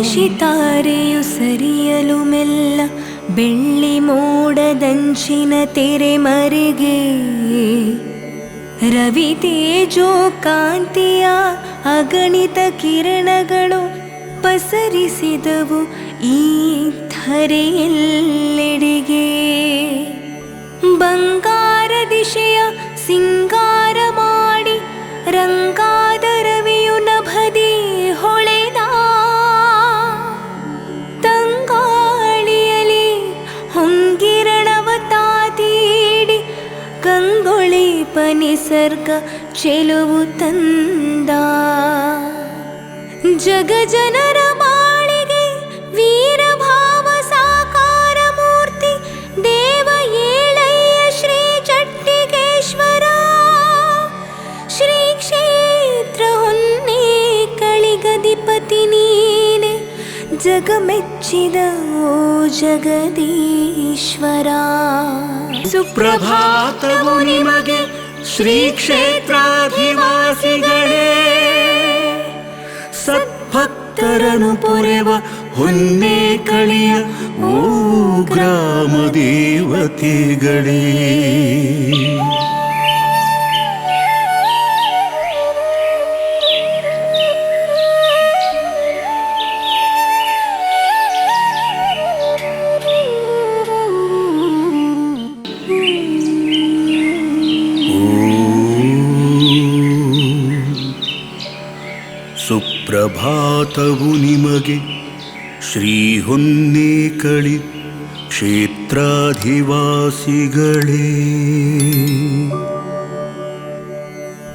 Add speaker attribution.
Speaker 1: ಶಶಿತಾರೆಯು ಸರಿಯಲು ಮೆಲ್ಲ ಬೆಳ್ಳಿ ಮೋಡದಂಚಿನ ತೆರೆ ಮರೆಗೆ ರವಿ ತೇಜೋ ಕಾಂತಿಯ ಅಗಣಿತ ಕಿರಣಗಳು ಪಸರಿಸಿದವು ಈ ಧರೆಯೆಲ್ಲೆಡೆಗೆ. ಬಂಗಾರ ದಿಶೆಯ ಸಿಂಗಾರ ಮಾಡಿ ರಂಗಾದ ರವಿಯು ನಭದಿ ಹೊಳೆದ. ತಂಗಾಳಿಯಲಿ ಹೊಂಗಿರಣವ ತಾತೀಡಿ ಕಂಗೊಳಿಪ ನಿಸರ್ಗ ಚೆಲುವು ತಂದ. ಜಗ ಜನರ ಬಾಳಿಗೆ ವೀರಭಾವ ಸಾಕಾರ ಮೂರ್ತಿ ದೇವ ಏಳಯ್ಯ ಶ್ರೀ ಚಟ್ಟಿಗೇಶ್ವರ. ಶ್ರೀ ಕ್ಷೇತ್ರ ಹೊನ್ನೆ ಕಳಿಗದಿಪತಿ ನೀನೆ ಜಗಮೆಚ್ಚಿದ ಓ ಜಗದೀಶ್ವರ.
Speaker 2: ಸುಪ್ರಭಾತವು ನಿಮಗೆ ಶ್ರೀ ಕ್ಷೇತ್ರಾಧಿವಾಸಿಗಳೇ. ಸದ್ಭಕ್ತರನು ಪೊರೆವ ಹೊನ್ನೆ ಕಳಿಯ ಓ ಗ್ರಾಮ ದೇವತೆಗಳೇ. ಸುಪ್ರಭಾತವು ನಿಮಗೆ ಶ್ರೀ ಹೊನ್ನೇಕಳಿ ಕ್ಷೇತ್ರಾಧಿವಾಸಿಗಳೇ.